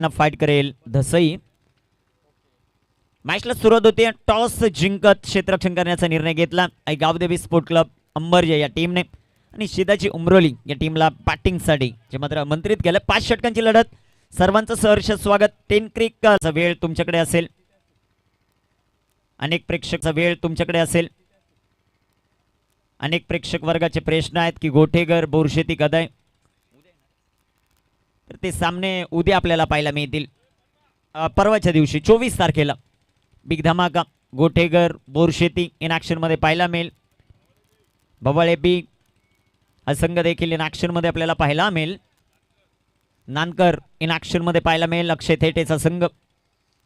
ना फाईट करेल धसई. मॅचला सुरुवात होते. टॉस जिंकत क्षेत्ररक्षण करण्याचा निर्णय घेतला गावदेवी स्पोर्ट क्लब अंबरजे या टीमने आणि शिदाची उमरोली या टीमला बॅटिंगसाठी जे मात्र आमंत्रित केलं. 5 षटकांची लढत. सर्वांचं सहर्ष स्वागत. 10 क्रिकचा वेळ तुमच्याकडे असेल. अनेक प्रेक्षकचा वेळ तुमच्याकडे असेल. अनेक प्रेक्षक वर्गाचे प्रश्न आहेत की गोठेगर बोरशेती कदाय, तर ते सामने उद्या आपल्याला पाहायला मिळतील. परवाच्या दिवशी 24 तारखेला बिग धमाका गोठेगर बोरशेती इन ॲक्शन मध्ये पाहायला मिळेल. भवाळे बी हा संघ देखील इन ॲक्शन मध्ये आपल्याला पाहायला मिळेल. नानकर इन ॲक्शन मध्ये पाहायला मिळेल. अक्षय थेटेचा संघ.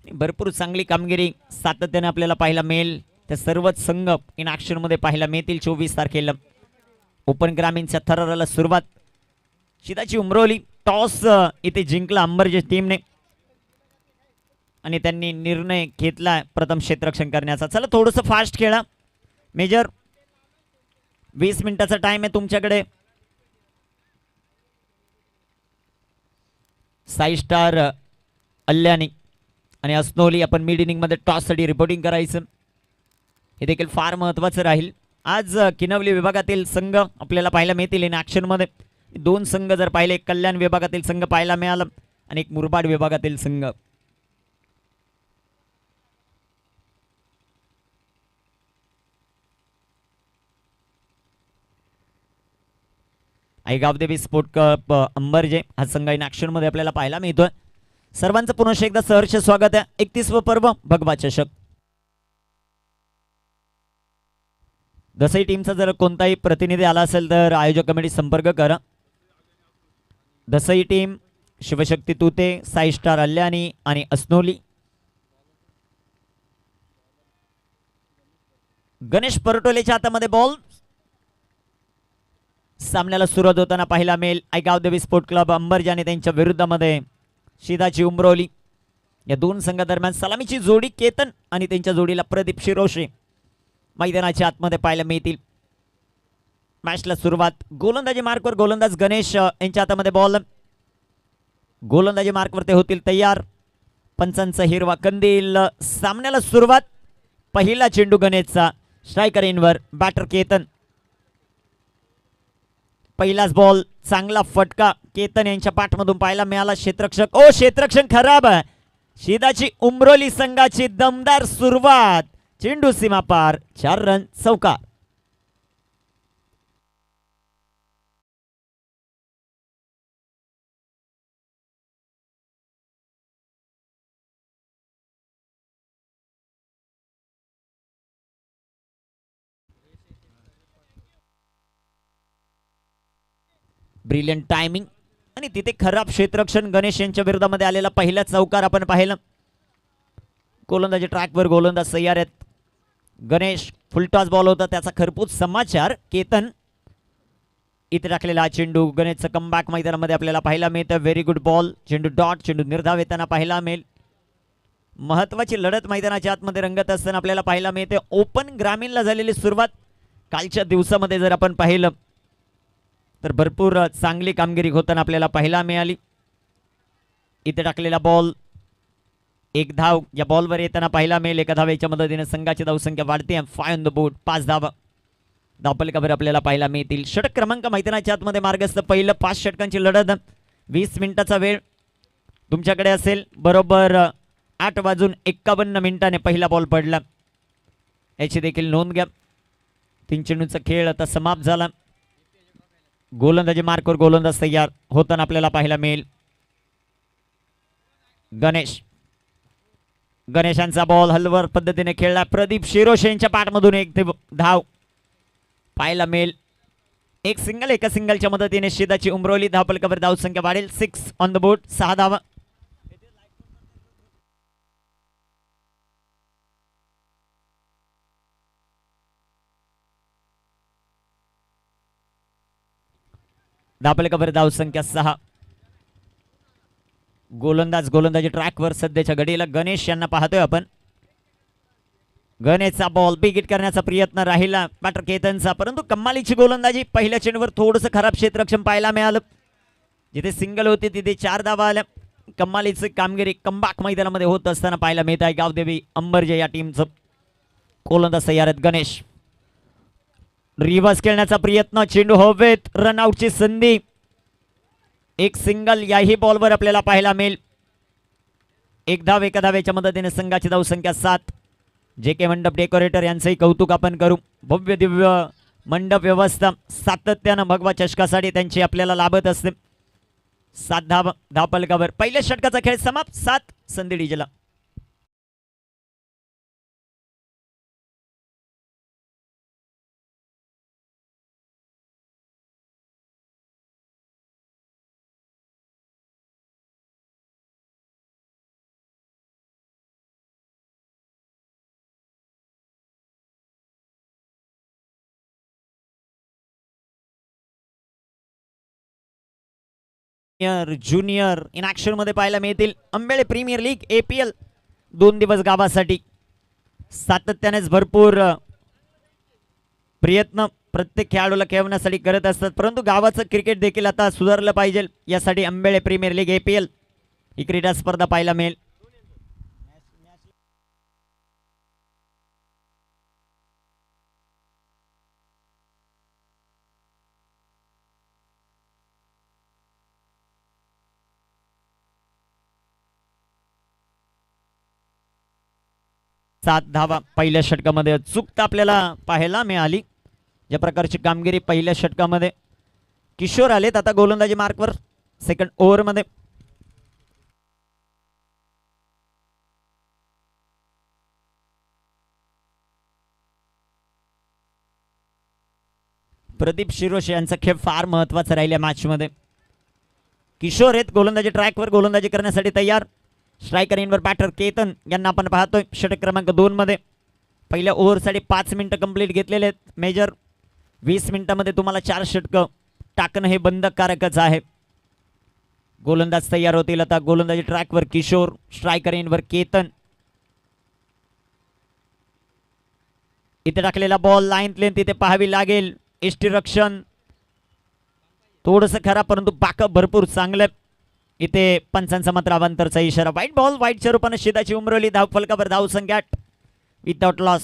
भरपूर चांगली कामगिरी सातत्याने आपल्याला पाहायला मिळेल. त्या सर्वच संघ इन ॲक्शन मध्ये पाहायला मिळतील 24 तारखेला. ओपन ग्रामीणच्या थराराला सुरुवात. शिदाची उमरोली टॉस इथे जिंकला अंबरजे टीमने आणि त्यांनी निर्णय घेतला प्रथम क्षेत्ररक्षण करण्याचा. चला थोडंसं फास्ट खेळा. मेजर 20 मिनिटाचा टाइम आहे तुमच्याकडे. साई स्टार अल्यानी आणि अस्नोली आपण मिड इनिंग मध्ये टॉस साठी रिपोर्टिंग करायचं. हे देखील फार महत्त्वाचं राहील. आज किनवली विभागातील संघ आपल्याला पाहायला मिळतील इन ॲक्शन मध्ये. 2 संघ जर पाहिले, कल्याण विभागातील संघ पाहायला मिळाला आणि एक मुरबाड विभागातील संघ. गावदेवी स्पोर्ट कप अंबरजे हा संघ इन ॲक्शन मध्ये आपल्याला पाहायला मिळतोय. सर्वांचं पुन्हा एकदा सहर्ष स्वागत आहे. 31व पर्व भगवा चषक. दसई टीमचा जर कोणताही प्रतिनिधी आला असेल तर आयोजक कमिटी संपर्क करा. दसई टीम शिवशक्ती तुते, साई स्टार अल्यानी आणि अस्नोली. गणेश परटोलेच्या हातामध्ये बॉल. सामन्याला सुरुवात होताना पाहायला मिळेल गावदेवी स्पोर्ट क्लब अंबरजे आणि त्यांच्या विरुद्धामध्ये शिदाची उमरोली या 2 संघादरम्यान सलामीची जोडी केतन आणि त्यांच्या जोडीला प्रदीप शिरोशे मैदानाच्या आतमध्ये पाहायला मिळतील. मॅचला सुरुवात. गोलंदाजी मार्कवर गोलंदाज गणेश यांच्या हातामध्ये बॉल. गोलंदाजी मार्कवर ते होतील तयार. पंचांचा हिरवा कंदील. सामन्याला सुरुवात. पहिला चेंडू गणेशचा स्ट्रायकर इनवर. बॅटर केतन. पहिलाच बॉल. चांगला फटका केतन यांच्या पाठमधून पाहायला मिळाला. क्षेत्ररक्षक क्षेत्ररक्षण खराब. शिदाची उमरोली संघाची दमदार सुरुवात. चेंडू सीमा पार. 4 रन चौकार. ब्रिलियंट टायमिंग आणि तिथे खराब क्षेत्ररक्षण. गणेश यांच्या विरोधामध्ये आलेला पहिला चौकार आपण पाहिलं. गोलंदाजी ट्रॅकवर गोलंदाज तयार आहेत. गणेश फुलटॉस बॉल होता त्याचा खरपूस समाचार. केतन इथे टाकलेला हा चेंडू. गणेशचं कमबॅक मैदानामध्ये आपल्याला पाहायला मिळतं. Very good ball. चेंडू डॉट. चेंडू निर्धाव येताना पाहायला मिळेल. महत्वाची लढत मैदानाच्या आतमध्ये रंगत असताना आपल्याला पाहायला मिळते. ओपन ग्रामीणला झालेली सुरुवात कालच्या दिवसामध्ये जर आपण पाहिलं तर भरपूर चांगली कामगिरी होताना आपल्याला पाहायला मिळाली. इथे टाकलेला बॉल. 1 धाव या बॉलवर येताना पाहायला मिळेल. 1 धावेच्या मदतीने संघाची धावसंख्या वाढते. 5 ऑन द बोर्ड. 5 धावा धावपलकावर आपल्याला पाहायला मिळतील. षटक क्रमांक मैदानाच्या आतमध्ये मार्गस्थ. पहिलं 5 षटकांची लढत. 20 मिनिटाचा वेळ तुमच्याकडे असेल. बरोबर 8:51 पहिला बॉल पडला. याची देखील नोंद घ्या. 3 चेंडूंचा खेळ आता समाप्त झाला. गोलंदाजी मार्कवर गोलंदाज तयार होताना आपल्याला पाहायला मिळेल. गणेशांचा बॉल हलवर पद्धतीने खेळला. प्रदीप शिरोशे यांच्या पाठमधून 1 धाव पाहायला मिळेल. 1 सिंगल. एका सिंगलच्या मदतीने शिदाची उमरोली धावपलकावर धावसंख्या वाढेल. 6 ऑन द बोर्ड. 6 धावा. धावपलकावर धावसंख्या 6. गोलंदाजी ट्रॅकवर सध्याच्या घडीला गणेश यांना पाहतोय आपण. गणेशचा बॉल बिगिट करण्याचा प्रयत्न राहिला बॅटर केतनचा, परंतु कमालीची गोलंदाजी. पहिल्या चेंडूवर थोडंसं खराब क्षेत्ररक्षण पाहायला मिळालं. जिथे सिंगल होती तिथे 4 धावा आल्या. कमालीची कामगिरी कमबॅक मैदानामध्ये होत असताना पाहायला मिळत आहे गावदेवी अंबरजे या टीमचं. गोलंदाज तयार आहेत गणेश. रिव्हर्स खेळण्याचा प्रयत्न, चेंडू हवेत, रनआउटची संधी. एक सिंगल याही बॉलवर आपल्याला पाहायला मिळेल. एक धाव एका धावेच्या मदतीने संघाची धावसंख्या 7. जे के मंडप डेकोरेटर यांचंही कौतुक आपण करू. भव्य दिव्य मंडप व्यवस्था सातत्यानं भगवा चषकासाठी त्यांची आपल्याला लाभत असते. 7 धाव फलकावर पहिल्या षटकाचा खेळ समाप्त. 7 संधी डीजेला. ज्युनियर इन ऍक्शन मध्ये पाहायला मिळतील. अंबेळे प्रीमियर लीग APL 2 दिवस गावासाठी सातत्यानेच भरपूर प्रयत्न प्रत्येक खेळाडूला खेळवण्यासाठी करत असतात, परंतु गावाचं क्रिकेट देखील आता सुधारलं पाहिजे. यासाठी अंबेळे प्रीमियर लीग APL ही क्रीडा स्पर्धा पाहायला मिळेल. सात धावा पहिल्या षटकामध्ये चूक आपल्याला पाहायला मिळाली. ज्या प्रकारची कामगिरी पहिल्या षटकामध्ये किशोर आलेत आता गोलंदाजी मार्कवर सेकंड ओव्हरमध्ये. प्रदीप शिरोशे यांचा खेळ फार महत्वाचा राहिला मॅचमध्ये. किशोर आहेत गोलंदाजी ट्रॅकवर, गोलंदाजी करण्यासाठी तयार. स्ट्रायकर इनवर बॅटर केतन यांना आपण पाहतोय षटक क्रमांक 2 मध्ये. पहिल्या ओव्हरसाठी 5 मिनिटं कंप्लीट घेतलेले आहेत. मेजर 20 मिनिटांमध्ये तुम्हाला 4 षटकं टाकणं हे बंधनकारकच आहे. गोलंदाज तयार होतील आता. गोलंदाजी ट्रॅकवर किशोर, स्ट्रायकर इनवर केतन. इथे टाकलेला बॉल लाईन लेंथ इथे पाहावी लागेल. एष्टी रक्षण थोडंसं खरा, परंतु बॅकअप भरपूर चांगलं. इथे पंचांचा मात्र अवांतरचा इशारा. व्हाईट बॉल व्हाईटच्या रूपाने शिदाची उमरवली. धाव फलकावर धाव संख्या 8 विदाउट लॉस.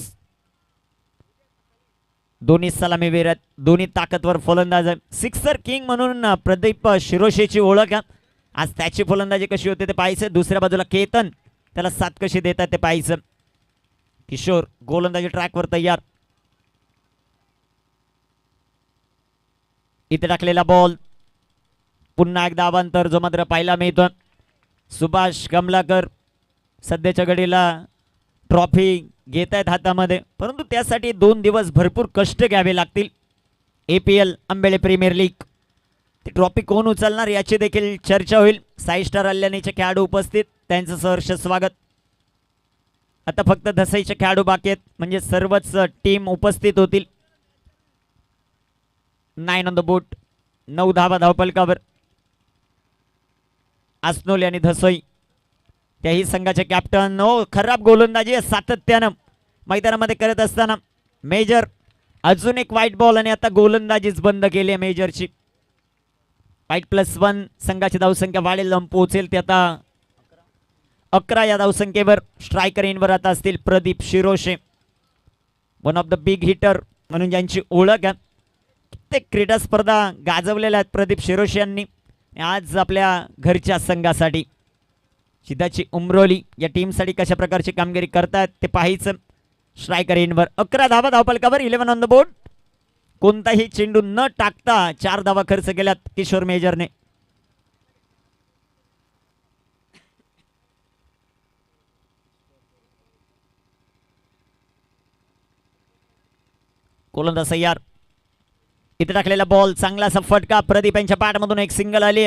दोन्ही सलामीवीर आहेत, दोन्ही ताकदवर फलंदाज आहे. सिक्सर किंग म्हणून प्रदीप शिरोशेची ओळख आहे. आज त्याची फलंदाजी कशी होते ते पाहायचं. दुसऱ्या बाजूला केतन, त्याला साथ कशी देतात ते पाहायचं. किशोर गोलंदाजी ट्रॅकवर तयार. इथे टाकलेला बॉल पुन्हा एकदा अवांतर जो मात्र पाहायला मिळतो. सुभाष कमलाकर सध्याच्या घडीला ट्रॉफी घेत आहेत हातामध्ये, परंतु त्यासाठी 2 दिवस भरपूर कष्ट घ्यावे लागतील. APL अंबेळे प्रीमियर लीग ती ट्रॉफी कोण उचलणार याची देखील चर्चा होईल. 6 स्टार अल्यानीचे खेळाडू उपस्थित, त्यांचं सहर्ष स्वागत. आता फक्त धसाईचे खेळाडू बाकी आहेत, म्हणजे सर्वच टीम उपस्थित होतील. 9 ऑन द बोट. 9 धावा धावफलकावर. आसनोली आणि धसोई त्याही संघाचे कॅप्टन. खराब गोलंदाजी सातत्यानं मैदानामध्ये करत असताना मेजर अजून एक व्हाईट बॉल आणि आता गोलंदाजीच बंद केली आहे मेजरची. व्हाईट +1 संघाची धावसंख्या वाढेल, जाऊन पोहोचेल ते आता 11 या धावसंख्येवर. स्ट्रायकर इनवर आता असतील Pradeep Shiroshe, one of the big hitter म्हणून ज्यांची ओळख आहे. कित्येक क्रीडा स्पर्धा गाजवलेल्या आहेत प्रदीप शिरोशे यांनी. आज आपल्या घरच्या संघासाठी शिदाची उमरोली या टीमसाठी कशा प्रकारची कामगिरी करतात ते पाहायचं. स्ट्रायकर इनवर 11 धावा धावफलकावर. 11 ऑन द बोर्ड. कोणताही चेंडू न टाकता 4 धावा खर्च केल्यात किशोर मेजरने. गोलंदाज तयार. इथे टाकलेला बॉल चांगलासा फटका. प्रदीप यांच्या पाठमधून एक सिंगल आली.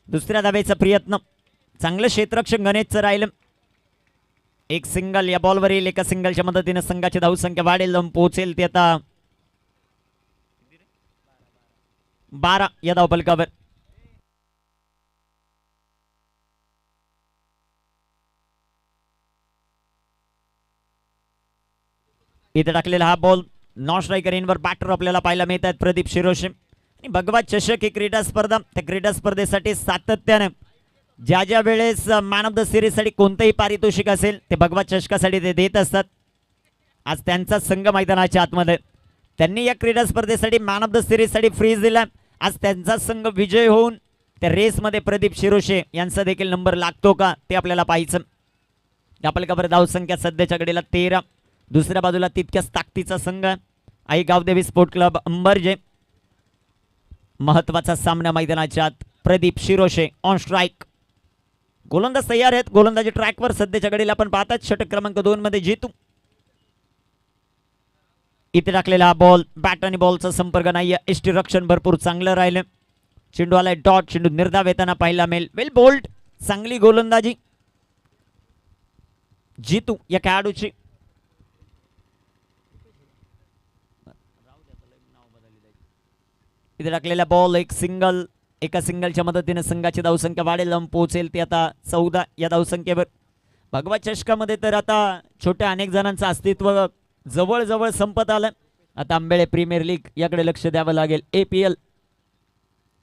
दुसऱ्या धावेचा प्रयत्न. चांगलं क्षेत्ररक्षण गणेशचं राहिलं. एक सिंगल या बॉलवर येईल. एका सिंगलच्या मदतीने संघाची धावसंख्या वाढेल, जाऊन पोहोचेल ते आता 12 या धावफलकावर. इथे टाकलेला हा बॉल नॉन स्ट्रायकर इनवर बॅटर आपल्याला पाहायला मिळत आहेत प्रदीप शिरोशे. आणि भगवा चषक ही क्रीडा स्पर्धा, त्या क्रीडा स्पर्धेसाठी सातत्याने ज्या ज्या वेळेस मॅन ऑफ द सिरीज साठी कोणतंही पारितोषिक असेल ते भगवा चषकासाठी ते देत असतात. आज त्यांचा संघ मैदानाच्या आतमध्ये, त्यांनी या क्रीडा स्पर्धेसाठी मॅन ऑफ द सिरीज साठी फ्रीज दिला. आज त्यांचा संघ विजय होऊन त्या रेसमध्ये प्रदीप शिरोशे यांचा देखील नंबर लागतो का ते आपल्याला पाहायचं. आपल्याकडे धावसंख्या सध्याच्या घडीला 13. दुसऱ्या बाजूला तितक्याच ताकदीचा संघ आई गावदेवी स्पोर्ट क्लब अंबरजे. महत्वाचा सामना मैदानाच्या आत. Pradeep Shiroshe on strike. गोलंदाज तयार आहेत. गोलंदाजी ट्रॅकवर सध्याच्या घडीला आपण पाहतात. षटक क्रमांक 2 मध्ये जितू. इथे टाकलेला हा बॉल, बॅट आणि बॉलचा संपर्क नाही. एसटी रक्षण भरपूर चांगलं राहिलं. चेंडू आलाय डॉट. चेंडू निर्धाव येताना पाहायला मिळेल. वेल बोल्ड, चांगली गोलंदाजी जितू या खेळाडूची. इथे टाकलेला बॉल एक सिंगल. एका सिंगलच्या मदतीने संघाची धावसंख्या वाढेल, लांब पोहोचेल ती आता 14 या धावसंख्येवर. भगवा चषकामध्ये तर आता छोट्या अनेक जणांचं अस्तित्व जवळजवळ संपत आलं. आता आंबेळे प्रीमियर लीग याकडे लक्ष द्यावं लागेल. APL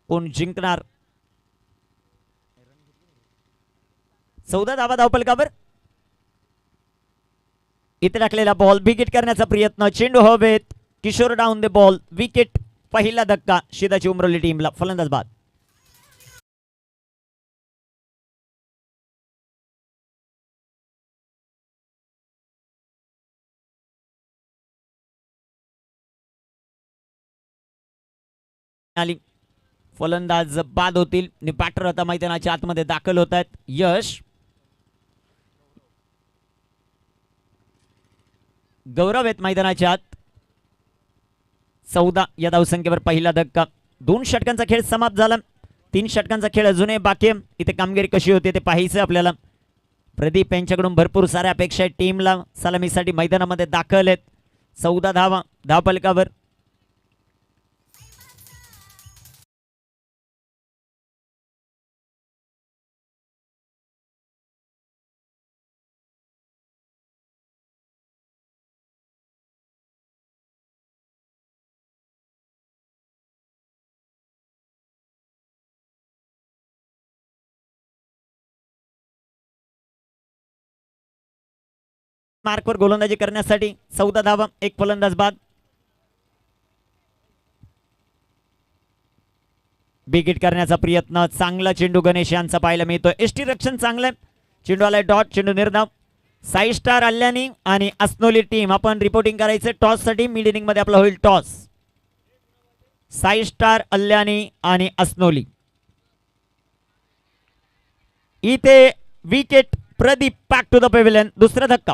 कोण जिंकणार? 14 धावा धावपलकावर. इथे टाकलेला बॉल विकेट करण्याचा प्रयत्न. चेंडू हवेत. Kishore down the ball. Wicket. पहिला धक्का शिदाची उमरवली टीमला. फलंदाज बाद. फलंदाज बाद होतील. बॅटर आता मैदानाच्या आतमध्ये दाखल होत आहेत. यश, गौरव आहेत मैदानाच्या आत. 14 या धावसंख्येवर पहिला धक्का. 2 षटकांचा खेळ समाप्त झाला. 3 षटकांचा खेळ अजूनही बाकी. इथे कामगिरी कशी होती ते पाहायचं आपल्याला. प्रदीप यांच्याकडून भरपूर साऱ्या अपेक्षा आहेत. टीमला सलामीसाठी मैदानामध्ये दाखल आहेत. 14 धावा धावपलकावर. मार्कवर गोलंदाजी करण्यासाठी 14 धावा. एक फलंदाज बाद. विकेट करण्याचा प्रयत्न. चांगला चेंडू गणेश यांचा पाहायला मिळतोय. एसटी रक्षण चांगलं. चेंडू आलाय डॉट. चेंडू निर्धाव. 6 स्टार अल्यानी आणि अस्नोली टीम आपण रिपोर्टिंग करायचं टॉस साठी. मिड इनिंग मध्ये आपला होईल टॉस. 6 स्टार अल्यानी आणि अस्नोली. इथे wicket. Pradeep back to the pavilion. दुसरा धक्का.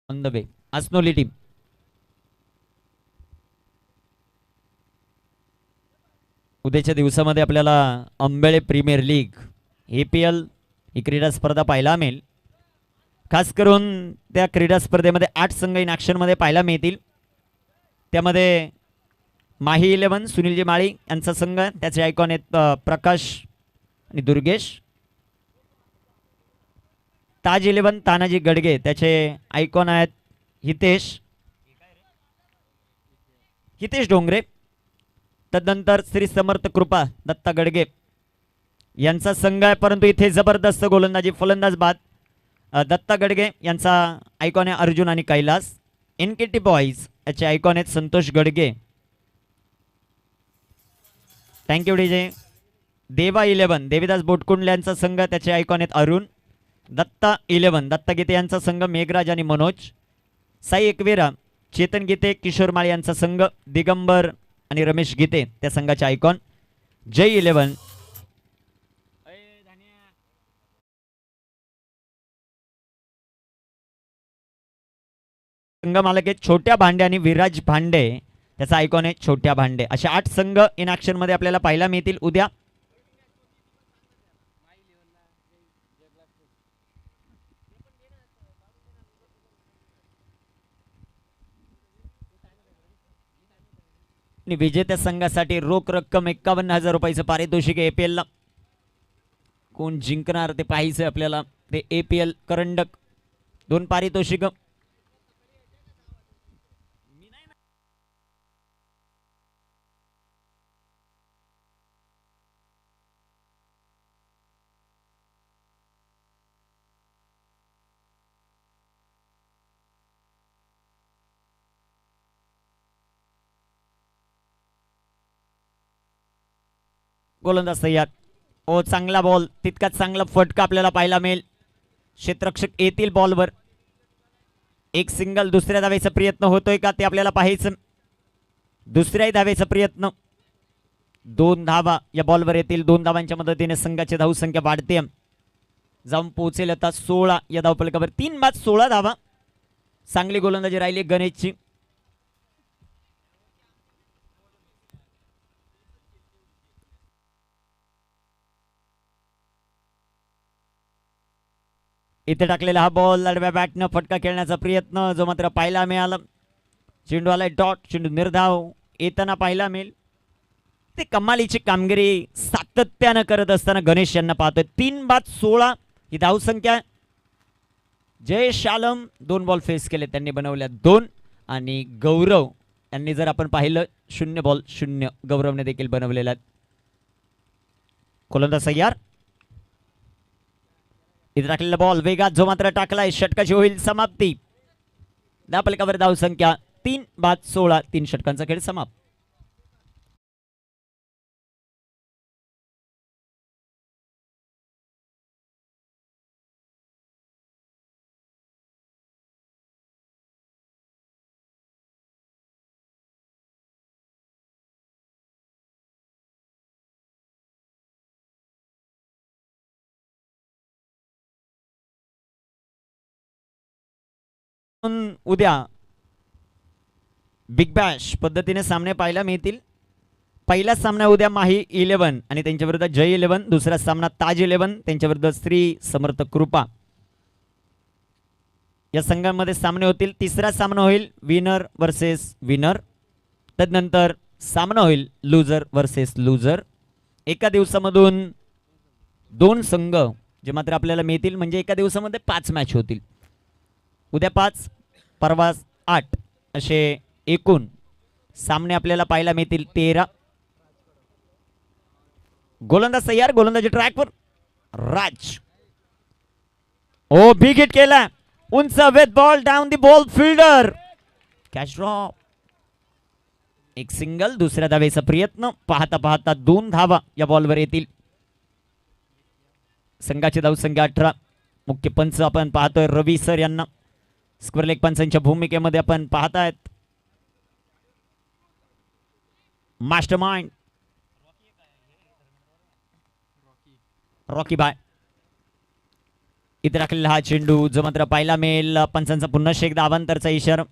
On the way Asnoli team. उद्याच्या दिवसामध्ये आपल्याला अंबेळे प्रीमियर लीग APL ही क्रीडा स्पर्धा पाहायला मिळेल. खास करून त्या क्रीडा स्पर्धेमध्ये 8 संघ इन ॲक्शनमध्ये पाहायला मिळतील. त्यामध्ये माही 11 सुनीलजी माळी यांचा संघ. त्याचे आयकॉन आहेत प्रकाश आणि दुर्गेश. ताज 11 तानाजी गडगे त्याचे आयकॉन आहेत हितेश डोंगरे. तदनंतर श्री समर्थ कृपा दत्ता गडगे यांचा संघ आहे. परंतु इथे जबरदस्त गोलंदाजी. फलंदाज बाद. दत्ता गडगे यांचा आयकॉन आहे अर्जुन आणि कैलास. NKT बॉईज याचे आयकॉन आहेत संतोष गडगे. Thank you DJ. देवा 11 देवीदास बोटकुंडले यांचा संघ. त्याचे आयकॉन आहेत अरुण. दत्ता 11 दत्ता गीते यांचा संघ मेघराज आणि मनोज. साई एकवेरा चेतन गीते किशोर माळी यांचा संघ. दिगंबर आणि रमेश गीते त्या संघाचे आयकॉन. जय 11 संघ मालक आहेत छोट्या भांडे आणि विराज भांडे त्याचा आयकॉन आहे छोट्या भांडे. असे 8 संघ इन ऍक्शन मध्ये आपल्याला पाहायला मिळतील उद्या. आणि विजेत्या संघासाठी रोख रक्कम 51,000 रुपयाचं पारितोषिक एपीएल ला. कोण जिंकणार ते पाहायचं आपल्याला. ते एपीएल करंडक 2 पारितोषिक. गोलंदाज तयार. ओ चांगला बॉल, तितकाच चांगला फटका आपल्याला पाहायला मिळेल. क्षेत्ररक्षक येतील बॉलवर. एक सिंगल. दुसऱ्या धावेचा प्रयत्न होतोय का ते आपल्याला पाहायचं. दुसऱ्याही धावेचा प्रयत्न. 2 धावा या बॉलवर येतील. 2 धावांच्या मदतीने संघाची धावसंख्या वाढते, जाऊन पोहोचेल आता 16 या धावफलकावर. 3 बाद 16 धावा. चांगली गोलंदाजी राहिली गणेशची. इथे टाकलेला हा बॉल आडव्या बॅटनं फटका खेळण्याचा प्रयत्न जो मात्र पाहायला मिळाला. चेंडू आलाय डॉट. चेंडू निर्धाव येताना पाहायला मिळेल. ते कमालीची कामगिरी सातत्यानं करत असताना गणेश यांना पाहतोय. 3 बाद 16 ही धावसंख्या. जयेश आलम 2 बॉल फेस केले, त्यांनी बनवल्या 2. आणि गौरव यांनी जर आपण पाहिलं 0 बॉल 0 गौरवने देखील बनवलेला. गोलंदाज तयार. इथे टाकलेला बॉल वेगात जो मात्र टाकलाय. षटकाची होईल समाप्ती. धावफलकावर धावसंख्या 3 बाद 16. 3 षटकांचा खेळ समाप्त. उद्या बिग बॅश पद्धतीने सामने पाहायला मिळतील. पहिला सामना उद्या माही 11 आणि त्यांच्या विरुद्ध जय 11. दुसरा सामना ताज 11 त्यांच्या विरुद्ध श्री समर्थ कृपा या संघांमध्ये सामने होतील. तिसरा सामना होईल विनर वर्सेस विनर. तदनंतर सामना होईल लुजर वर्सेस लुजर. एका दिवसामधून 2 संघ जे मात्र आपल्याला मिळतील, म्हणजे एका दिवसामध्ये 5 मॅच होतील. उद्या 5, परवा 8 असे एकूण सामने आपल्याला पाहायला मिळतील 13. गोलंदाज तयार. गोलंदाजी ट्रॅकवर. राज ओ बिग हिट केला. उंच with ball down the ball fielder. Catch drop. एक सिंगल. दुसऱ्या धावेचा प्रयत्न. पाहता पाहता 2 धावा या बॉलवर येतील. संघाची धावसंख्या 18. मुख्य पंच आपण पाहतोय रवी सर यांना. स्क्वेअर लेग पंचांच्या भूमिकेमध्ये आपण पाहतायत मास्टर माइंड रॉकी बाय. इथे राखलेला हा चेंडू जो मात्र पाहायला मिळेल. पंचांचा पुन्हा एकदा अवांतरचा इशारा.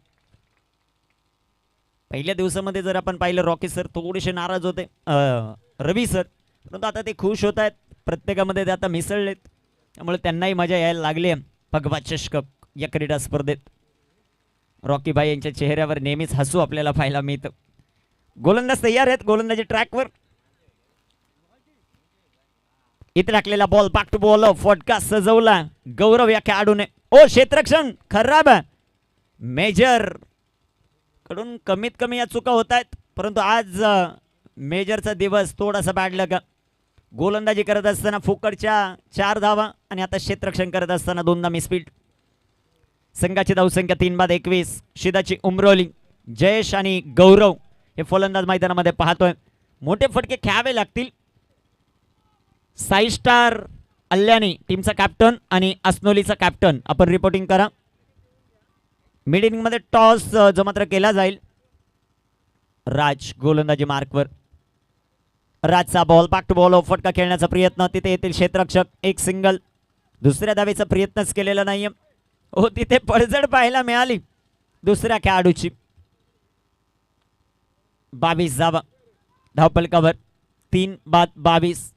पहिल्या दिवसामध्ये जर आपण पाहिलं रॉकी सर थोडेसे नाराज होते, रवी सर, परंतु आता ते खुश होत आहेत. प्रत्येकामध्ये ते आता मिसळलेत, त्यामुळे त्यांनाही मजा यायला लागली भगवा चषक या क्रीडा स्पर्धेत. रॉकी भाई यांच्या चेहऱ्यावर नेहमीच हसू आपल्याला पाहायला मिळतं. गोलंदाज तयार आहेत. गोलंदाजी ट्रॅकवर. इथे टाकलेला बॉल बॅक टू बॉल. फटका सजवला गौरव या खेळाडूने. ओ क्षेत्ररक्षण खराब. मेजर कडून कमीत कमी या चुका होत आहेत, परंतु आज मेजरचा दिवस थोडासा बॅड लगा. गोलंदाजी करत असताना फुकटच्या 4 धावा आणि आता क्षेत्ररक्षण करत असताना 2दा मिसफील्ड. संघाची धावसंख्या 3 बाद 21. शिदाची उमरोली. जयेश आणि गौरव हे फलंदाज मैदानामध्ये पाहतोय. मोठे फटके खेळावे लागतील. साई स्टार अल्यानी टीमचा कॅप्टन आणि अस्नोलीचा कॅप्टन आपण रिपोर्टिंग करा. मिड इनिंग मध्ये टॉस जो मात्र केला जाईल. राज गोलंदाजी मार्कवर. राजचा बॉल बॅक टू बॉल. फटका खेळण्याचा प्रयत्न. तिथे येतील क्षेत्ररक्षक. एक सिंगल. दुसऱ्या धावेचा प्रयत्नच केलेला नाहीये. हो तिथे पडझड पाहायला मिळाली दुसऱ्या खेळाडूची. 22 धावा धावपलकावर. 3 बाद 22.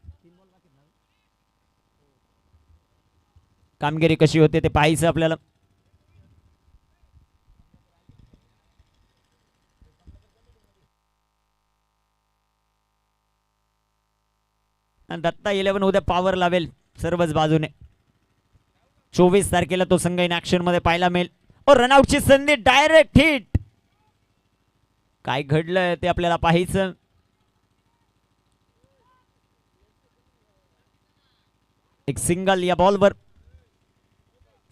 कामगिरी कशी होते ते पाहायचं आपल्याला. दत्ता 11 उद्या पॉवर लावेल सर्वच बाजूने. 24 तारखेला तो संघ इन ऍक्शन मध्ये पाहायला मिळेल. रनआउटची संधी, डायरेक्ट हिट. काय घडलंय ते आपल्याला पाहायचं. एक सिंगल या बॉलवर.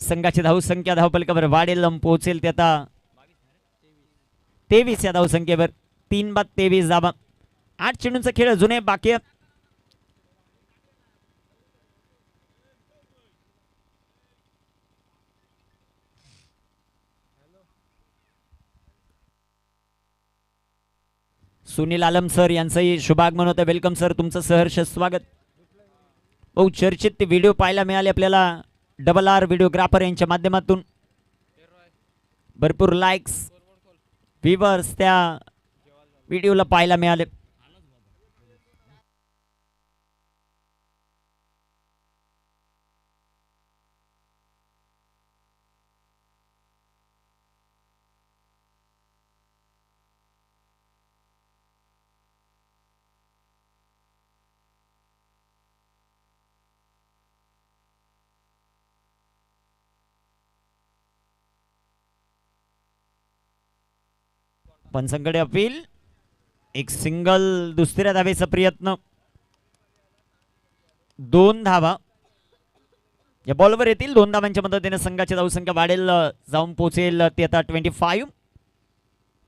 संघाची धावसंख्या धावपलकावर वाढेल, पोहोचेल ते आता 23 या धावसंख्येवर. 3 बाद 23 धावा. 8 चेंडूंचा खेळ अजूनही बाकी आहे. सुनील आलम सर यांचंही शुभागमन होतं. वेलकम सर, तुमचं सहर्ष स्वागत. बहु चर्चित ते व्हिडिओ पाहायला मिळाले आपल्याला RRR व्हिडिओग्राफर यांच्या माध्यमातून. भरपूर लाईक्स व्ह्यूअर्स त्या व्हिडिओला पाहायला मिळाले. पंचांकडे अपील. एक सिंगल, दुसऱ्या धावेचा प्रयत्न. 2 धावा या बॉलवर येतील. 2 धावांच्या मदतीने संघाची धावसंख्या वाढेल, जाऊन पोहोचेल ते आता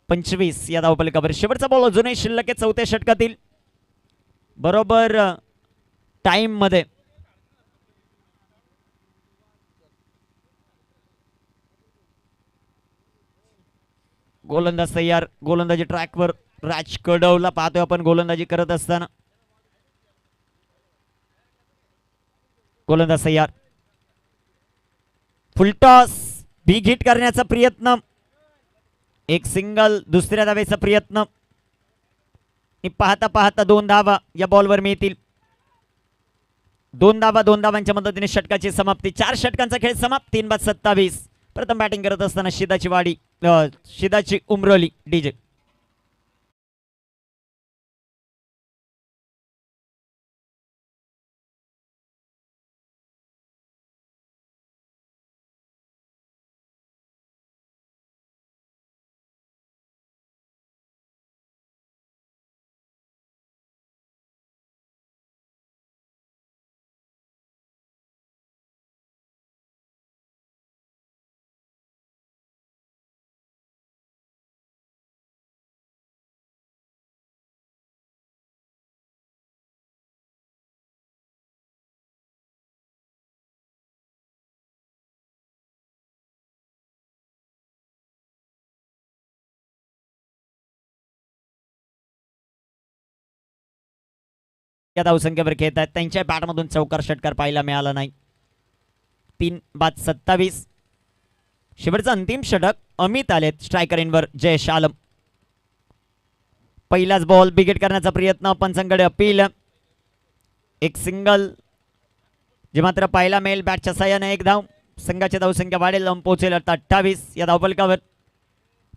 25 या धावपलकावर. शेवटचा बॉल अजूनही शिल्लक आहे 4थ्या षटकातील. बरोबर टाइम मध्ये. गोलंदाज तयार. गोलंदाजी ट्रॅकवर. राज कडवला पाहतोय आपण गोलंदाजी करत असताना. गोलंदाज तयार. फुलटॉस, बिग हिट करण्याचा प्रयत्न. एक सिंगल, दुसऱ्या धावेचा प्रयत्न. पाहता पाहता 2 धावा या बॉलवर मिळतील. 2 धावा, 2 धावांच्या मदतीने षटकाची समाप्ती. 4 षटकांचा खेळ समाप्त. 3 बाद 27. प्रथम बॅटिंग करत असताना शिदाची उमरोली डीजे. या धावसंख्येवर खेळत आहेत. त्यांच्या बॅटमधून चौकार षटकार पाहायला मिळाला नाही. 3 बाद 27. शेवटचा अंतिम षटक. अमित आलेत स्ट्रायकर इनवर. जयेश आलम. पहिलाच बॉल बिगेट करण्याचा प्रयत्न. पंचांकडे अपील. एक सिंगल जे मात्र पाहायला मिळेल बॅटच्या साह्याने. 1 धाव. संघाची धावसंख्या वाढेल, पोहोचेल आता 28 या धावपलकावर.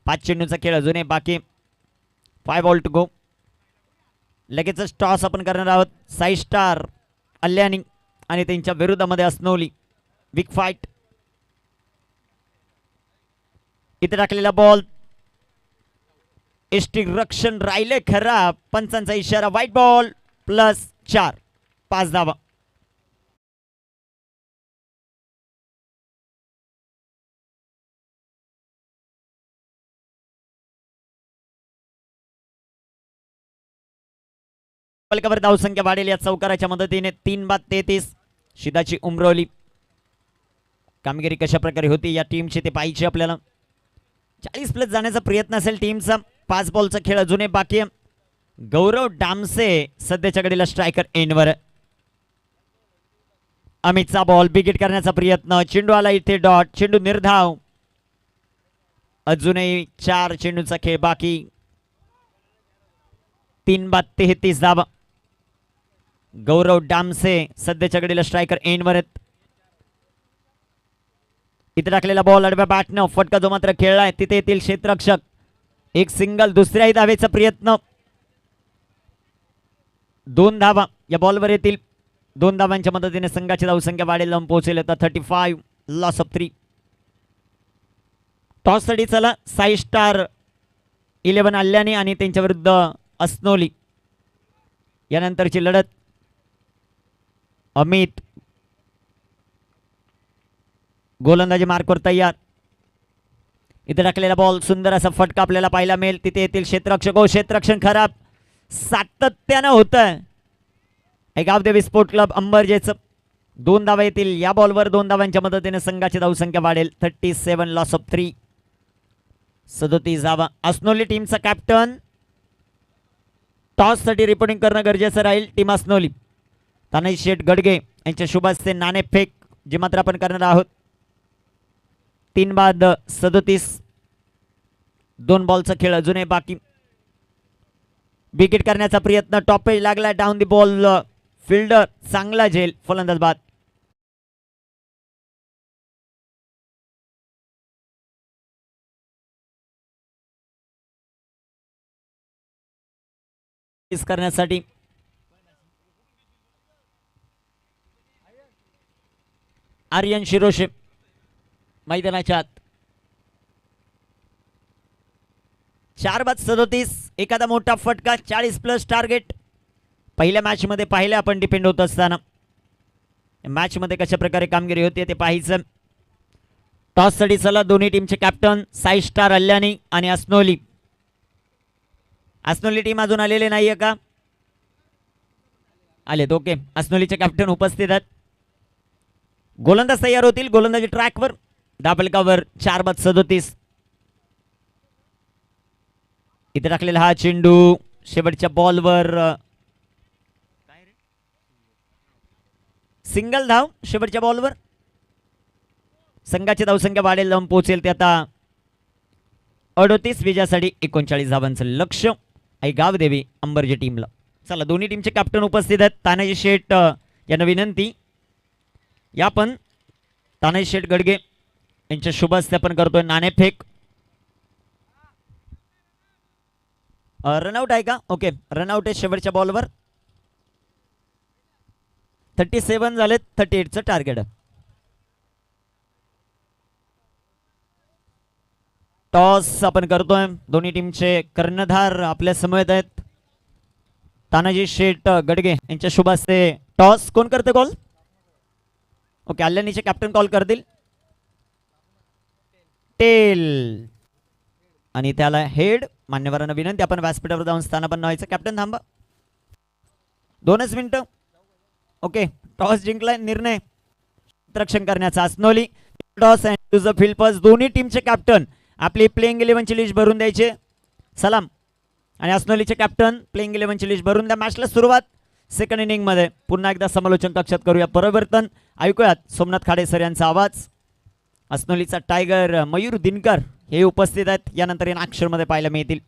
5 चेंडूंचा खेळ अजूनही बाकी. 5 बॉल टू गो. लगेचच टॉस आपण करणार आहोत. साई स्टार कल्याणी आणि त्यांच्या विरुद्धामध्ये असनोली. Big fight. इथे टाकलेला बॉल. एस्टिक रक्षण राहिले खरा. पंचांचा इशारा. White ball +4. 5 धावा. पलकावर धावसंख्या वाढेल या चौकाराच्या मदतीने. 3 बाद 33. शिदाची उमरोली. कामगिरी कशा प्रकारे होती या टीमची ते पाहिजे आपल्याला. 40+ जाण्याचा प्रयत्न असेल टीमचा. 5 बॉलचा खेळ अजूनही बाकी आहे. गौरव डामसे सध्याच्या घडीला स्ट्रायकर एनवर. अमितचा बॉल बिगिट करण्याचा प्रयत्न. चेंडू आला इथे डॉट. चेंडू निर्धाव. अजूनही 4 चेंडूचा खेळ बाकी. 3 बाद 33 धावा. गौरव डामसे सध्याच्या घडीला स्ट्रायकर एंडवर आहेत. इथे टाकलेला बॉल आडव्या बॅटनं फटका जो मात्र खेळलाय तिथे येतील क्षेत्ररक्षक. एक सिंगल, दुसऱ्याही धावेचा प्रयत्न. 2 धावा या बॉलवर येतील. 2 धावांच्या मदतीने संघाची धावसंख्या वाढेल, लावून पोहोचेल आता 35, लॉस ऑफ 3. टॉस साठी चला साई स्टार 11 आल्याने आणि त्यांच्या विरुद्ध अस्नोली यानंतरची लढत. अमित गोलंदाजी मार्कवर तयार. इथे टाकलेला बॉल, सुंदर असा फटका आपल्याला पाहायला मिळेल. तिथे येतील क्षेत्ररक्षक. क्षेत्ररक्षण खराब, सातत्यानं होत आहे गावदेवी स्पोर्ट क्लब अंबरजेचं. 2 धावा येतील या बॉलवर. 2 धावांच्या मदतीने संघाची धावसंख्या वाढेल 37, लॉस ऑफ 3. 37 धावा. अस्नोली टीमचा कॅप्टन टॉस साठी रिपोर्टिंग करणं गरजेचं राहील. टीम अस्नोली. तानाजी शेठ गडगे यांच्या शुभ हस्ते नाणेफेक जे मात्र आपण करणार आहोत. 3 बाद 37. 2 बॉलचा खेळ अजूनही बाकी. विकेट करण्याचा प्रयत्न. टॉप पेज लागला. Down the ball. फिल्डर चांगला झेल. फलंदाज बाद. करण्यासाठी आर्यन शिरोशे मैदानाच्या आत. 4 बाद 37. एखादा मोठा फटका. 40+ टार्गेट पहिल्या मॅच मध्ये पाहिलं आपण डिपेंड होत असताना. मॅच मध्ये कशा प्रकारे कामगिरी होते ते पाहायचं. टॉस साठी चला दोन्ही टीमचे कॅप्टन साई स्टार अल्यानी आणि अस्नोली. अस्नोली टीम अजून आलेले नाहीये का? आलेत. ओके, अस्नोलीचे कॅप्टन उपस्थित आहेत. गोलंदाज तयार होतील. गोलंदाजी ट्रॅकवर. धापलकावर 4 बाद 37. इथे टाकलेला हा चेंडू शेवटच्या बॉलवर. सिंगल धाव शेवटच्या बॉलवर. संघाची धावसंख्या वाढेल, जाऊन पोहोचेल ते आता 38. विजयासाठी 39 धावांचं लक्ष आहे गावदेवी अंबरजे टीमला. चला दोन्ही टीमचे कॅप्टन उपस्थित आहेत. तानाजी शेठ यांना विनंती. या पण तानाजी शेठ गडगे यांच्या शुभ हस्ते आपण करतोय नाणेफेक. रनआउट आहे का? ओके, रनआउट आहे शेवटच्या बॉलवर. 37 झालेत. 38चं टार्गेट. टॉस आपण करतोय. दोन्ही टीमचे कर्णधार आपल्या समवेत आहेत. तानाजी शेठ गडगे यांच्या शुभ हस्ते टॉस. कोण करते कॉल? ओके, अल्यानीचे कॅप्टन कॉल करतील. टेल आणि त्याला हेड. मान्यवरांना विनंती आपण व्यासपीठावर जाऊन स्थानापन्न व्हायचं. कॅप्टन थांबा 2च मिनिटं. ओके, टॉस जिंकलाय. निर्णय रक्षण करण्याचा Asnoli. Toss and to the field pass. दोन्ही टीमचे कॅप्टन आपली प्लेइंग 11ची लिस्ट भरून द्यायचे. सलाम. आणि अस्नोलीचे कॅप्टन प्लेइंग 11ची लिस्ट भरून द्या. मॅचला सुरुवात सेकंड इनिंग मध्ये. पुन्हा एकदा समालोचन कक्षात करूया परिवर्तन. ऐकूयात सोमनाथ खाडे सर यांचा आवाज. अस्नोलीचा टायगर मयूर दिनकर हे उपस्थित आहेत. यानंतर या अक्षर मध्ये पाहायला मिळतील.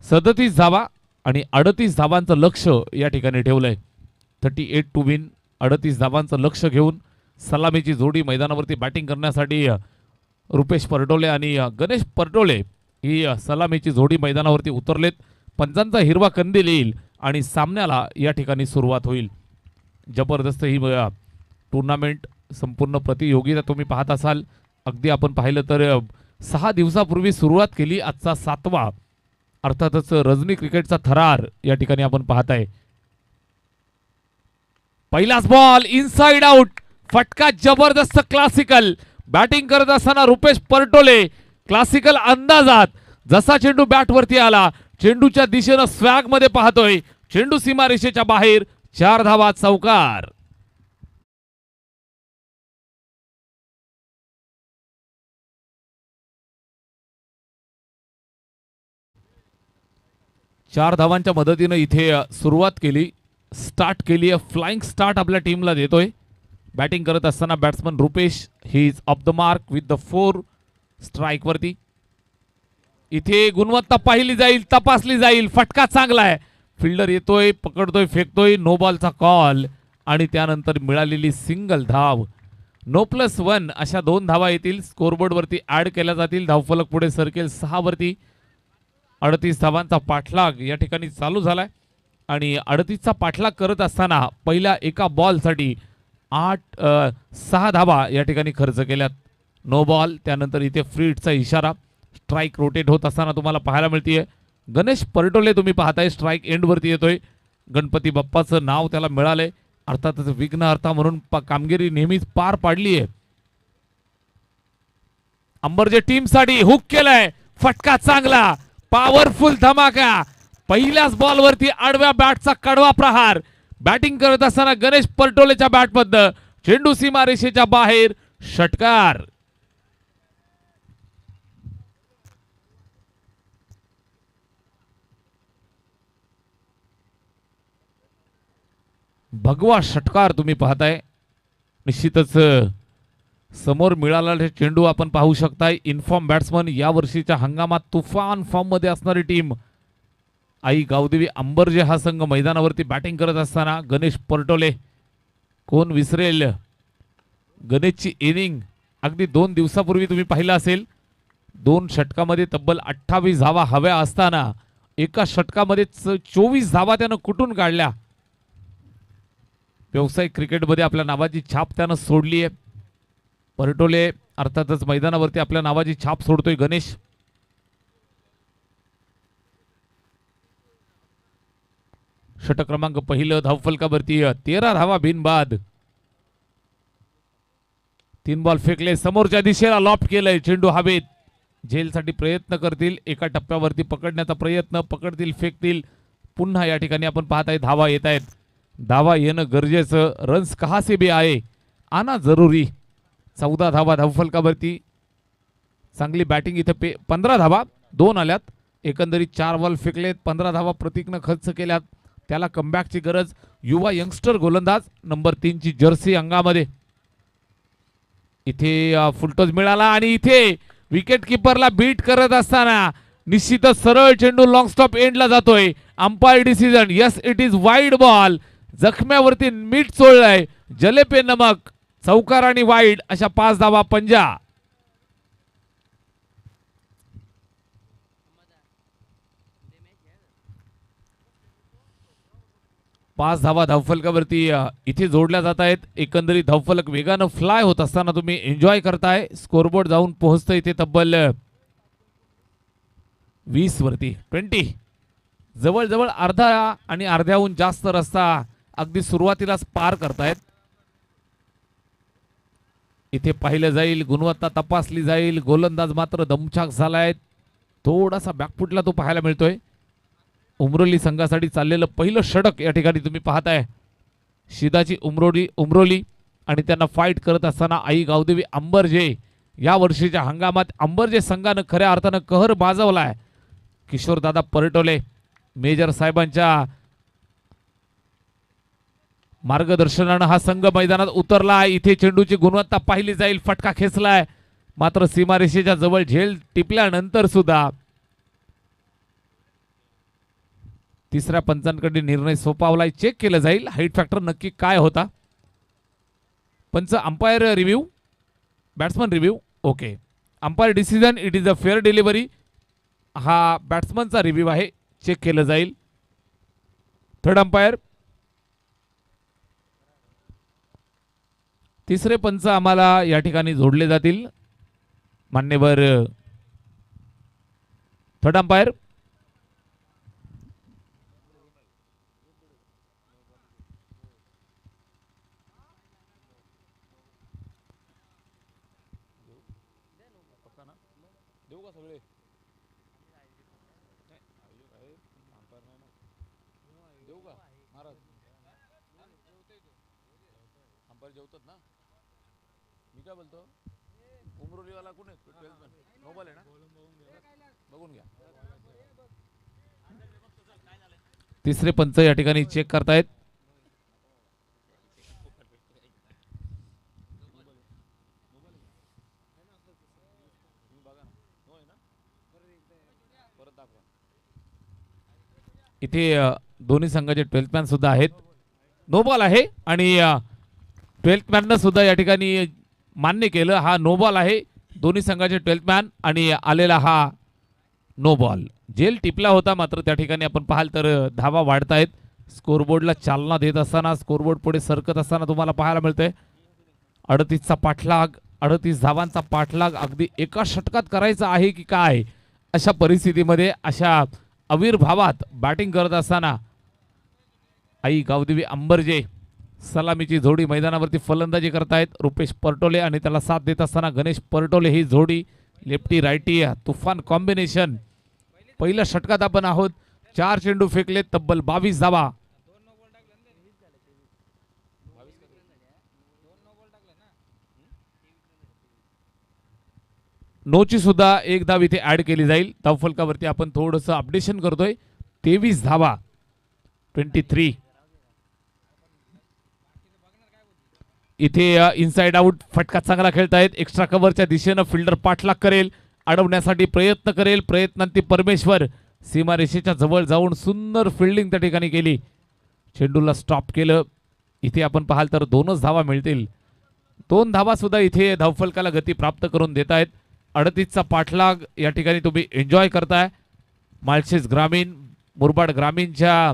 37 धावा आणि 38 धावांचं लक्ष या ठिकाणी ठेवलंय. 38 टू विन. 38 धावांचं लक्ष घेऊन सलामीची जोडी मैदानावरती बॅटिंग करण्यासाठी रुपेश परटोले आणि गणेश परटोले ही सलामीची जोडी मैदानावरती उतरलेत. पंचांचा हिरवा कंदील येईल आणि सामन्याला या ठिकाणी सुरुवात होईल. जबरदस्त ही टुर्नामेंट संपूर्ण प्रतियोगिता तुम्ही पाहत असाल. अगदी आपण पाहिलं तर 6 दिवसापूर्वी सुरुवात केली. आजचा 7वा अर्थातच रजनी क्रिकेटचा थरार या ठिकाणी आपण पाहताय. पहिलाच बॉल इनसाइड आउट. फटका जबरदस्त क्लासिकल. बॅटिंग करत असताना रुपेश परटोले क्लासिकल अंदाजात जसा चेंडू बॅट वरती आला चेंडूच्या दिशेनं स्वॅग मध्ये पाहतोय. चेंडू सीमारेषेच्या बाहेर. 4 धावा चौकार. 4 धावांच्या मदतीनं इथे सुरुवात केली. स्टार्ट केली. फ्लाइंग स्टार्ट आपल्या टीमला देतोय. बॅटिंग करत असताना batsman Rupesh he is of the mark with the 4 strike वरती. इथे गुणवत्ता पाहिली जाईल, तपासली जाईल. फटका चांगला आहे. फिल्डर येतोय, पकडतोय, फेकतोय. नो बॉलचा कॉल आणि त्यानंतर मिळालेली सिंगल धाव. नो प्लस 1 अशा 2 धावा येतील. स्कोरबोर्ड वरती ऍड केल्या जातील. धावफलक पुढे सरकेल 6 वरती. 38 धावांचा पाठलाग या ठिकाणी चालू झालाय आणि 38चा पाठलाग करत असताना पहिल्या एका बॉलसाठी 6 धावा या ठिकाणी खर्च केल्यात. No ball. त्यानंतर इथे फ्री हिटचा इशारा. स्ट्राइक रोटेट होत असताना तुम्हाला पाहायला मिळतीये. गणेश परटोले तुम्ही पाहताय स्ट्राइक एंड वरती येतोय. गणपती बाप्पाचं नाव त्याला मिळालंय. अर्थातच विघ्नहर्ता म्हणून कामगिरी नेहमीच पार पाडली आहे. अंबरजे टीमसाठी हुक केलाय. फटका चांगला. पॉवरफुल धमाका. पहिल्याच बॉलवरती आडव्या बॅटचा कडवा प्रहार. बॅटिंग करत असताना गणेश परटोलेच्या बॅटमधनं चेंडू सीमारेषेच्या बाहेर. षटकार. भगवा षटकार तुम्ही पाहताय. निश्चितच समोर मिळालेला चेंडू आपण पाहू शकताय. इन्फॉर्म बॅट्समन या वर्षीच्या हंगामात तुफान फॉर्म मध्ये असणारी टीम आई गावदेवी अंबरजे हा संघ मैदानावरती बॅटिंग करत असताना गणेश परटोले. कोण विसरेल गणेशची इनिंग. अगदी 2 दिवसापूर्वी तुम्ही पाहिलं असेल 2 षटकामध्ये तब्बल 28 धावा हव्या असताना एका षटकामध्ये 24 धावा त्यानं कुठून काढल्या. व्यावसायिक क्रिकेटमध्ये आपल्या नावाची छाप त्यानं सोडली आहे. परटोले अर्थातच मैदानावरती आपल्या नावाची छाप सोडतोय गणेश. षटक क्रमांक पहिलं. धावफलकावरती 13 धावा बिनबाद. 3 बॉल फेकले. समोरच्या दिशेला लॉफ्ट केलंय. चेंडू हवेत. झेलसाठी प्रयत्न करतील. एका टप्प्यावरती पकडण्याचा प्रयत्न. पकडतील, फेकतील. पुन्हा या ठिकाणी आपण पाहताय धावा येत आहेत. धावा येणं गरजेचं. रन्स कहा से भी आए आना जरुरी. 14 धावा धावफलकावरती. चांगली बॅटिंग इथे 15 धावा 2 आल्यात. एकंदरीत 4 बॉल फेकलेत. 15 धावा प्रतीकनं खर्च केल्यात. त्याला कमबॅकची गरज. युवा यंगस्टर गोलंदाज नंबर 3 ची जर्सी अंगामध्ये. इथे फुलटॉस मिळाला आणि इथे विकेट किपरला बीट करत असताना निश्चितच सरळ चेंडू लॉंग स्टॉप एंडला जातोय. Umpire decision. Yes it is wide ball. जखम्यावरती मीठ चोळलंय. जले पे नमक. चौकार आणि वाईड अशा 5 धावा पंजा. पाच धावा धावफलकावरती इथे जोडल्या जात आहेत. एकंदरीत धावफलक वेगानं फ्लाय होत असताना तुम्ही एन्जॉय करताय. स्कोरबोर्ड जाऊन पोहोचतं इथे तब्बल 20 वरती. 20 जवळजवळ अर्धा आणि अर्ध्याहून जास्त रस्ता अगदी सुरुवातीलाच पार करतायत. इथे पाहिलं जाईल. गुणवत्ता तपासली जाईल. गोलंदाज मात्र दमछाक झालाय. थोडासा बॅकफुटला तो पाहायला मिळतोय. उमरोली संघासाठी चाललेलं पहिलं षटक या ठिकाणी तुम्ही पाहताय. शिदाची उमरोली आणि त्यांना फाईट करत असताना आई गावदेवी अंबरजे. या वर्षीच्या हंगामात अंबरजे संघानं खऱ्या अर्थानं कहर माजवलाय. किशोरदादा परटोले मेजर साहेबांच्या मार्गदर्शनानं हा संघ मैदानात उतरला. इथे चेंडूची गुणवत्ता पाहिली जाईल. फटका खेचलाय मात्र सीमारेषेच्या जवळ झेल टिपल्यानंतर सुद्धा तिसऱ्या पंचांकडे निर्णय सोपावलाय. चेक केलं जाईल हाईट फॅक्टर नक्की काय होता. पंच umpire review, batsman review. Okay, umpire decision it is a fair delivery. हा बॅट्समनचा रिव्ह्यू आहे, चेक केलं जाईल. Third umpire. तिसरे पंच आम्हाला या ठिकाणी जोडले जातील. मान्यवर थर्ड अंपायर. तिसरे पंच या ठिकाणी चेक करतायत. इथे दोन्ही संघाचे 12th मॅन सुद्धा आहेत. नो बॉल आहे आणि 12th मॅन सुद्धा या ठिकाणी मान्य केलं. हा नो बॉल आहे. दोन्ही संघाचे 12th मॅन आणि आलेला हा नो बॉल. जेल टिपला होता, मात्र त्या ठिकाणी आपण पाहाल तर धावा वाढतायत. स्कोरबोर्डला चालना देत असताना, स्कोरबोर्ड पुढे सरकत असताना तुम्हाला पाहायला मिळतंय 38चा पाठलाग, 38 धावांचा पाठलाग अगदी एका षटकात करायचा आहे की काय, अशा परिस्थितीमध्ये, अशा आविर्भावात बॅटिंग करत असताना आई गावदेवी अंबरजे सलामीची जोडी मैदानावरती फलंदाजी करतायत. रुपेश परटोले आणि त्याला साथ देत असताना गणेश परटोले ही जोडी लेफ्टी रायटी तुफान कॉम्बिनेशन. पहिल्या षटकात आपण आहोत. 4 चेंडू फेकले, तब्बल 22 धावा. नोची सुद्धा एक धाव इथे ऍड केली जाईल. धावफलकावरती आपण थोडंसं अपडेशन करतोय. 23 धावा, 23. इथे इनसाइड आउट फटका चांगला खेळतायत. एक्स्ट्रा कव्हरच्या दिशेनं फिल्डर पाठलाग करेल, अडवण्यासाठी प्रयत्न करेल. प्रयत्नांती परमेश्वर सीमारेषेच्या जवळ जाऊन सुंदर फिल्डिंग त्या ठिकाणी केली. चेंडूला स्टॉप केलं. इथे आपण पाहाल तर 2च धावा मिळतील. 2 धावा सुद्धा इथे धावफलकाला गती प्राप्त करून देत आहेत. 38चा पाठलाग या ठिकाणी तुम्ही एन्जॉय करताय. माळशेज ग्रामीण, मुरबाड ग्रामीणच्या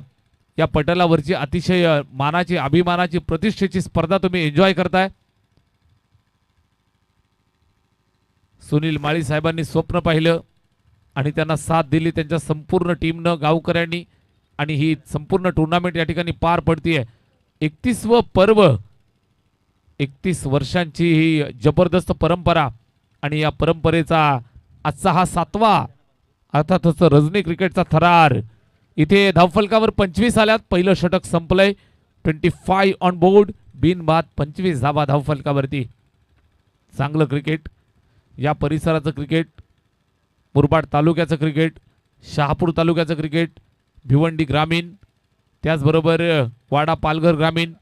या पटलावरची अतिशय मानाची, अभिमानाची, प्रतिष्ठेची स्पर्धा तुम्ही एन्जॉय करताय. सुनील माळी साहेबांनी स्वप्न पाहिलं आणि त्यांना साथ दिली त्यांच्या संपूर्ण टीमनं, गावकऱ्यांनी, आणि ही संपूर्ण टुर्नामेंट या ठिकाणी पार पडतीये. 31वं पर्व, 31 वर्षांची ही जबरदस्त परंपरा आणि या परंपरेचा आजचा हा 7वा अर्थातच रजनी क्रिकेटचा थरार. इथे धावफलकावर 25 आल्यात. पहिलं षटक संपलंय. 25 ऑन बोर्ड, बिनबाद 25 धावा धावफलकावरती. चांगलं क्रिकेट, या परिसराचं क्रिकेट, मुरबाड तालुक्याचं क्रिकेट, शहापूर तालुक्याचं क्रिकेट, भिवंडी ग्रामीण, त्याचबरोबर वाडा पालघर ग्रामीण,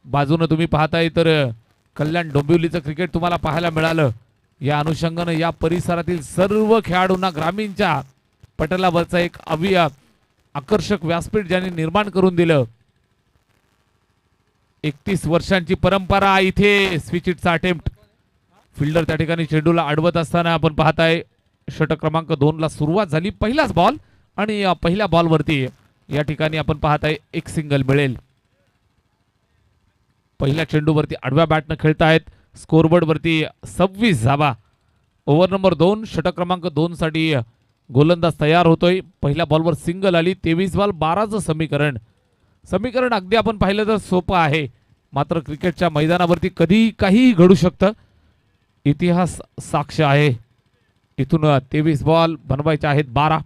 बाजूनं तुम्ही पाहताय तर कल्याण डोंबिवलीचं क्रिकेट तुम्हाला पाहायला मिळालं. या अनुषंगानं या परिसरातील सर्व खेळाडूंना ग्रामीणच्या पटलावरचा एक आकर्षक व्यासपीठ ज्यांनी निर्माण करून दिलं. 31 वर्षांची परंपरा. इथे स्विचिटचा अटेम्प्ट, फिल्डर त्या ठिकाणी चेंडूला अडवत असताना आपण पाहताय षटक क्रमांक 2 ला सुरुवात झाली. पहिलाच बॉल आणि पहिल्या बॉलवरती या ठिकाणी आपण पाहताय एक सिंगल मिळेल. पहिल्या चेंडूवरती आडव्या बॅटनं खेळतायत. स्कोरबोर्ड वरती 26 धावा. ओव्हर नंबर 2, षटक क्रमांक 2 साठी गोलंदाज तयार होतोय. पहिल्या बॉलवर सिंगल आली. 23 बॉल 12चं समीकरण अगदी आपण पाहिलं तर सोपं आहे, मात्र क्रिकेटच्या मैदानावरती कधी काहीही घडू शकतं. इतिहास साक्ष आहे. इथून 23 बॉल बनवायचे आहेत 12.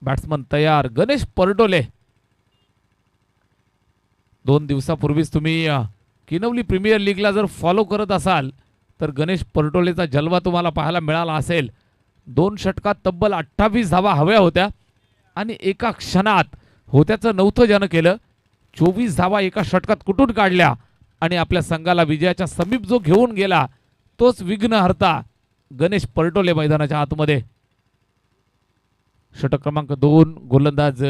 बॅट्समन तयार. गणेश परटोले. 2 दिवसापूर्वीच तुम्ही किनवली प्रीमियर लीगला जर फॉलो करत असाल तर गणेश परटोलेचा जलवा तुम्हाला पाहायला मिळाला असेल. 2 षटकात तब्बल 28 धावा हव्या होत्या आणि एका क्षणात होत्याचं नव्हतं ज्यानं केलं. 24 धावा एका षटकात कुठून काढल्या आणि आपल्या संघाला विजयाच्या समीप जो घेऊन गेला तोच विघ्नहर्ता गणेश परटोले मैदानाच्या आतमध्ये. षटक क्रमांक 2 गोलंदाज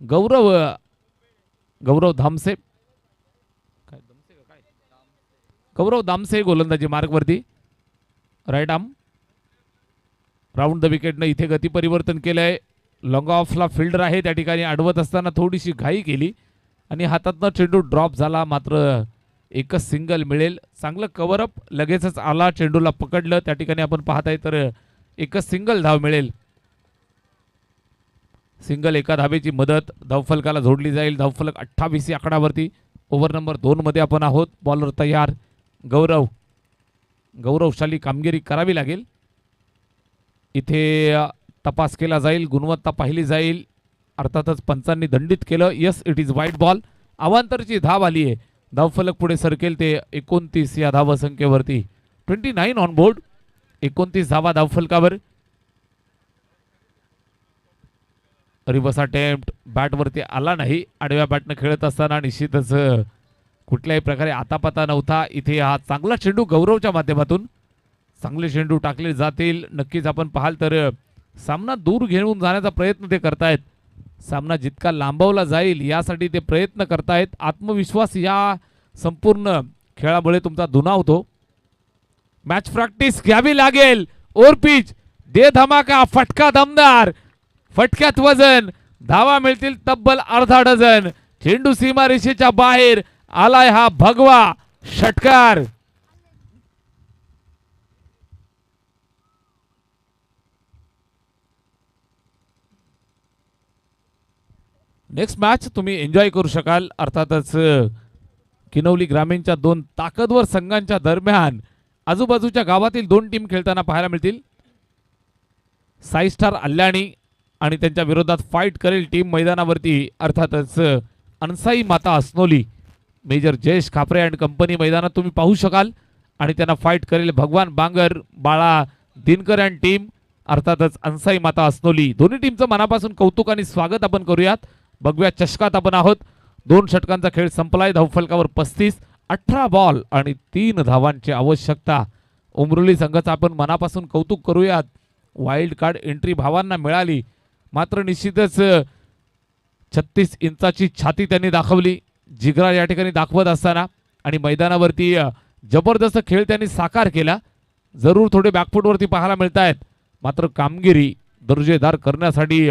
गौरव धामसे गौरव दामसे गोलंदाजी मार्गवरती राईट आर्म राऊंड द विकेटनं इथे गती परिवर्तन केलंय. लॉंग ऑफला फिल्डर आहे त्या ठिकाणी अडवत असताना थोडीशी घाई केली आणि हातातनं चेंडू ड्रॉप झाला. मात्र एकच सिंगल मिळेल. चांगलं कव्हरअप लगेचच आला. चेंडूला पकडलं त्या ठिकाणी आपण पाहताय तर एकच सिंगल धाव मिळेल. सिंगल एका धावेची मदत धावफलकाला जोडली जाईल. धावफलक 28 या आकडावरती. ओव्हर नंबर 2 मध्ये आपण आहोत. बॉलर तयार. गौरवशाली कामगिरी करावी लागेल. इथे तपास केला जाईल. गुणवत्ता पाहिली जाईल. अर्थातच पंचांनी दंडित केलं. यस इट इज वाईट बॉल. अवांतरची धाव आली आहे. धावफलक पुढे सरकेल ते 29 या धावसंख्येवरती. 29 ऑन बोर्ड. 29 धावा धावफलकावर. रिवर्स अटेम्प्ट बॅटवरती आला नाही. आडव्या बॅटनं खेळत असताना निश्चितच कुठल्याही प्रकारे आतापाता नव्हता. इथे हा चांगला चेंडू गौरवच्या माध्यमातून चांगले चेंडू टाकले जातील. नक्कीच आपण पाहाल तर सामना दूर घेऊन जाण्याचा प्रयत्न ते करतायत. सामना जितका लांबवला जाईल यासाठी ते प्रयत्न करतायत. आत्मविश्वास या संपूर्ण खेळामुळे तुमचा दुणावतो. मॅच प्रॅक्टिस घ्यावी लागेल. ओव्हर पिच दे धमाका. फटका दमदार. फटक्यात वजन. धावा मिळतील तब्बल अर्धा डझन. चेंडू सीमारेषेच्या बाहेर आलाय हा भगवा षटकार. नेक्स्ट मॅच तुम्ही एन्जॉय करू शकाल. अर्थातच किनवली ग्रामीणच्या 2 ताकदवर संघांच्या दरम्यान आजूबाजूच्या गावातील 2 टीम खेळताना पाहायला मिळतील. साई स्टार अल्याणी आणि त्यांच्या विरोधात फाईट करेल टीम मैदानावरती. अर्थातच Ansai Mata Asnoli major Jayesh Khapre and company मैदानात तुम्ही पाहू शकाल. आणि त्यांना फाईट करेल भगवान बांगर बाळा दिनकर अँड टीम. अर्थातच अनसाई माता असनोली. दोन्ही टीमचं मनापासून कौतुक आणि स्वागत आपण करूयात. भगव्या चषकात आपण आहोत. 2 षटकांचा खेळ संपलाय. धावफलकावर 35. 18 बॉल आणि 3 धावांची आवश्यकता. उमरोली संघाचं आपण मनापासून कौतुक करूयात. वाईल्ड कार्ड एंट्री भावांना मिळाली. मात्र निश्चितच 36 इंचाची छाती त्यांनी दाखवली. जिगरा या ठिकाणी दाखवत असताना आणि मैदानावरती जबरदस्त खेळ त्यांनी साकार केला. जरूर थोडे बॅकफुटवरती पाहायला मिळत आहेत. मात्र कामगिरी दर्जेदार करण्यासाठी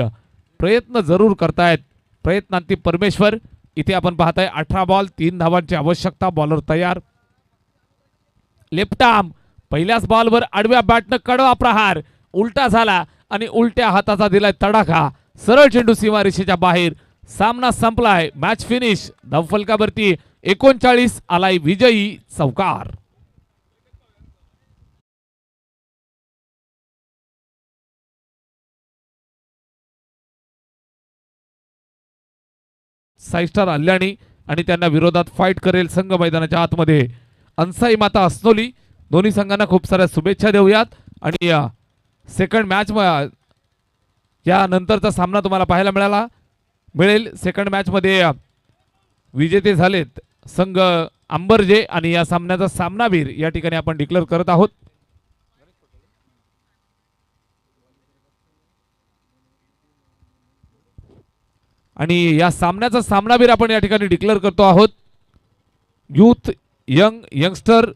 प्रयत्न जरूर करतायत. प्रयत्नांती परमेश्वर. इथे आपण पाहताय 18 बॉल 3 धावांची आवश्यकता. बॉलर तयार. Left arm. पहिल्याच बॉलवर आडव्या बॅटनं कडवा प्रहार. उलटा झाला आणि उलट्या हाताचा दिलाय तडाखा. सरळ चेंडू सीमारेषेच्या बाहेर. सामना संपलाय. Match finish. धावफलकावरती 39 आलाय विजयी चौकार. साई स्टार अल्याणी आणि त्यांना विरोधात फाईट करेल संघ मैदानाच्या आतमध्ये अनसाई माता असनोली. दोन्ही संघांना खूप साऱ्या शुभेच्छा देऊयात. आणि सेकंड मॅच या नंतरचा सामना तुम्हाला पाहायला मिळेल. सेकंड मॅच मध्ये विजेते झालेत संघ अंबरजे आणि या सामन्याचा सामनावीर या ठिकाणी आपण डिक्लेअर करत आहोत. आणि या सामन्याचा सामनावीर आपण या ठिकाणी डिक्लेअर करतो आहोत. यंगस्टर